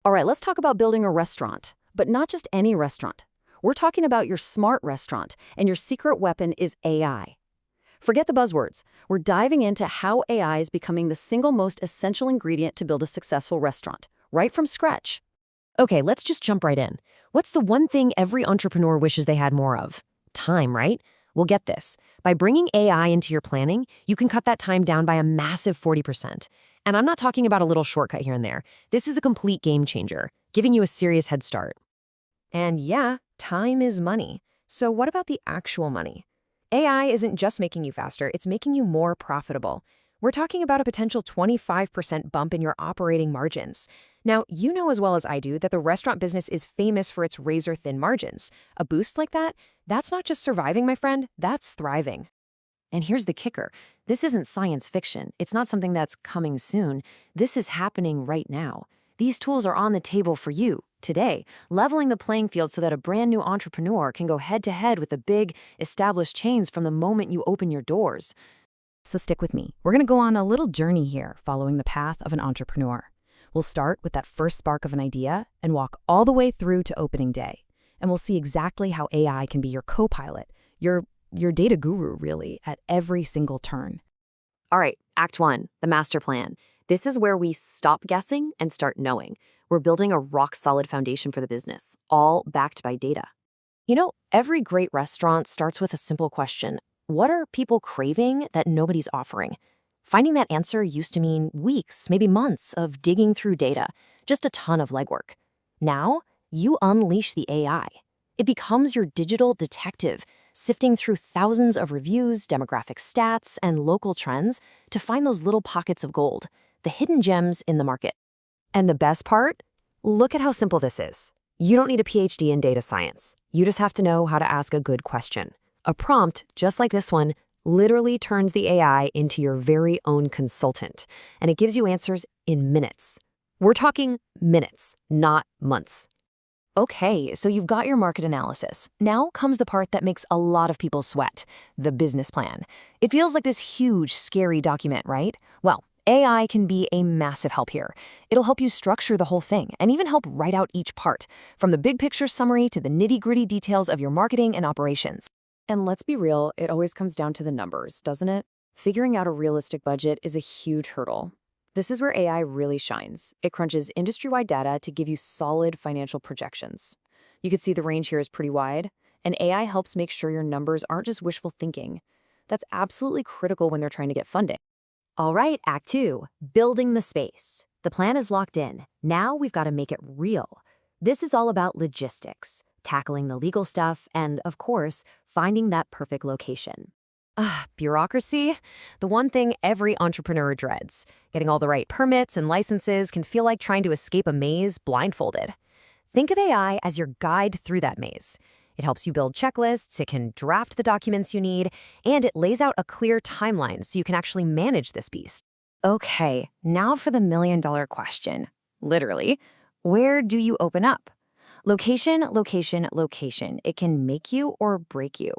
All right, let's talk about building a restaurant, but not just any restaurant. We're talking about your smart restaurant, and your secret weapon is AI. Forget the buzzwords. We're diving into how AI is becoming the single most essential ingredient to build a successful restaurant, right from scratch. Okay, let's just jump right in. What's the one thing every entrepreneur wishes they had more of? Time, right? Well, get this. By bringing AI into your planning, you can cut that time down by a massive 40%. And I'm not talking about a little shortcut here and there. This is a complete game changer, giving you a serious head start. And yeah, time is money. So what about the actual money? AI isn't just making you faster, it's making you more profitable. We're talking about a potential 25% bump in your operating margins. Now, you know as well as I do that the restaurant business is famous for its razor-thin margins. A boost like that, that's not just surviving, my friend, that's thriving. And here's the kicker. This isn't science fiction. It's not something that's coming soon. This is happening right now. These tools are on the table for you today, leveling the playing field so that a brand new entrepreneur can go head-to-head with the big, established chains from the moment you open your doors. So stick with me. We're going to go on a little journey here, following the path of an entrepreneur. We'll start with that first spark of an idea and walk all the way through to opening day. And we'll see exactly how AI can be your co-pilot, your data guru, really, at every single turn. All right, Act 1, the master plan. This is where we stop guessing and start knowing. We're building a rock-solid foundation for the business, all backed by data. You know, every great restaurant starts with a simple question. What are people craving that nobody's offering? Finding that answer used to mean weeks, maybe months of digging through data, just a ton of legwork. Now, you unleash the AI. It becomes your digital detective, sifting through thousands of reviews, demographic stats, and local trends to find those little pockets of gold, the hidden gems in the market. And the best part? Look at how simple this is. You don't need a PhD in data science. You just have to know how to ask a good question. A prompt, just like this one, literally turns the AI into your very own consultant, and it gives you answers in minutes. We're talking minutes, not months. Okay, so you've got your market analysis. Now comes the part that makes a lot of people sweat, the business plan. It feels like this huge, scary document, right? Well, AI can be a massive help here. It'll help you structure the whole thing and even help write out each part, from the big picture summary to the nitty-gritty details of your marketing and operations. And let's be real, it always comes down to the numbers, doesn't it? Figuring out a realistic budget is a huge hurdle. This is where AI really shines. It crunches industry-wide data to give you solid financial projections. You can see the range here is pretty wide, and AI helps make sure your numbers aren't just wishful thinking. That's absolutely critical when they're trying to get funding. All right, Act 2, building the space. The plan is locked in. Now we've got to make it real. This is all about logistics, tackling the legal stuff, and, of course, finding that perfect location. Bureaucracy? The one thing every entrepreneur dreads. Getting all the right permits and licenses can feel like trying to escape a maze blindfolded. Think of AI as your guide through that maze. It helps you build checklists, it can draft the documents you need, and it lays out a clear timeline so you can actually manage this beast. Okay, now for the million-dollar question. Literally, where do you open up? Location, location, location. It can make you or break you.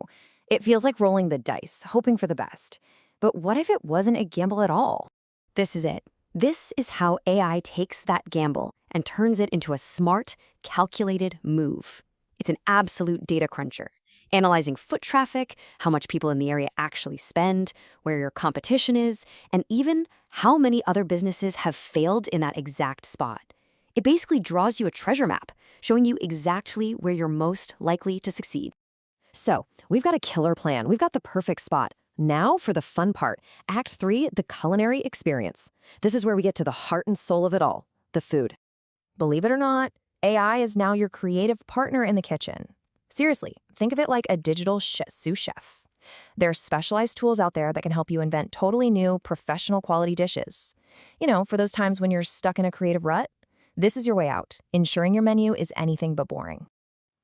It feels like rolling the dice, hoping for the best. But what if it wasn't a gamble at all? This is it. This is how AI takes that gamble and turns it into a smart, calculated move. It's an absolute data cruncher, analyzing foot traffic, how much people in the area actually spend, where your competition is, and even how many other businesses have failed in that exact spot. It basically draws you a treasure map, showing you exactly where you're most likely to succeed. So, we've got a killer plan. We've got the perfect spot. Now for the fun part. Act 3, the culinary experience. This is where we get to the heart and soul of it all, the food. Believe it or not, AI is now your creative partner in the kitchen. Seriously, think of it like a digital sous chef. There are specialized tools out there that can help you invent totally new, professional quality dishes. You know, for those times when you're stuck in a creative rut, this is your way out, ensuring your menu is anything but boring.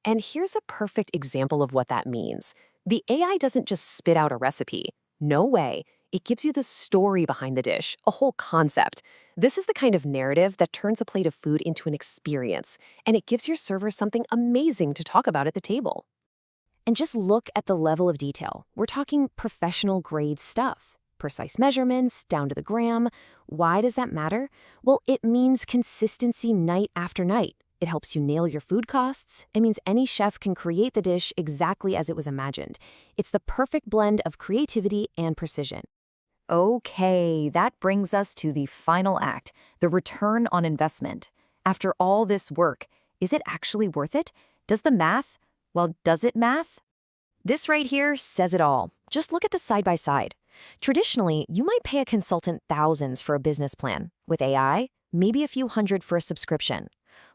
And here's a perfect example of what that means. The AI doesn't just spit out a recipe. No way. It gives you the story behind the dish, a whole concept. This is the kind of narrative that turns a plate of food into an experience, and it gives your server something amazing to talk about at the table. And just look at the level of detail. We're talking professional-grade stuff. precise measurements, down to the gram. Why does that matter? Well, it means consistency night after night. It helps you nail your food costs. It means any chef can create the dish exactly as it was imagined. It's the perfect blend of creativity and precision. Okay, that brings us to the final act, the return on investment. After all this work, is it actually worth it? Does it math? This right here says it all. Just look at the side by side. Traditionally, you might pay a consultant thousands for a business plan. With AI, maybe a few hundred for a subscription.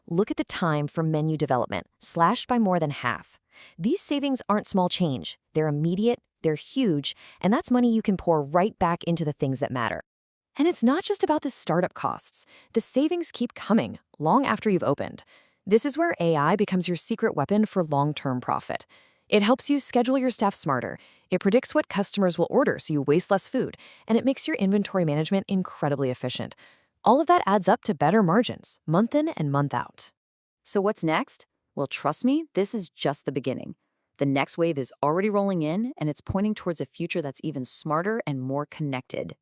Look at the time for menu development, slashed by more than half. These savings aren't small change. They're immediate, they're huge, and that's money you can pour right back into the things that matter. And it's not just about the startup costs. The savings keep coming long after you've opened. This is where AI becomes your secret weapon for long-term profit. It helps you schedule your staff smarter. It predicts what customers will order so you waste less food, and it makes your inventory management incredibly efficient. All of that adds up to better margins, month in and month out. So what's next? Well, trust me, this is just the beginning. The next wave is already rolling in, and it's pointing towards a future that's even smarter and more connected.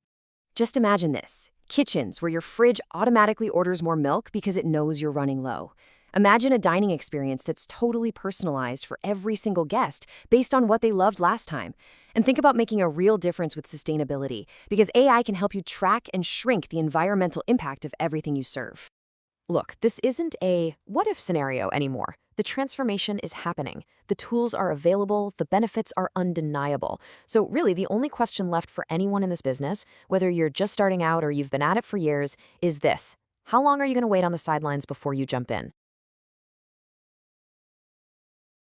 Just imagine this. Kitchens where your fridge automatically orders more milk because it knows you're running low. Imagine a dining experience that's totally personalized for every single guest based on what they loved last time. And think about making a real difference with sustainability, because AI can help you track and shrink the environmental impact of everything you serve. Look, this isn't a what-if scenario anymore. The transformation is happening. The tools are available, the benefits are undeniable. So really, the only question left for anyone in this business, whether you're just starting out or you've been at it for years, is this: how long are you going to wait on the sidelines before you jump in?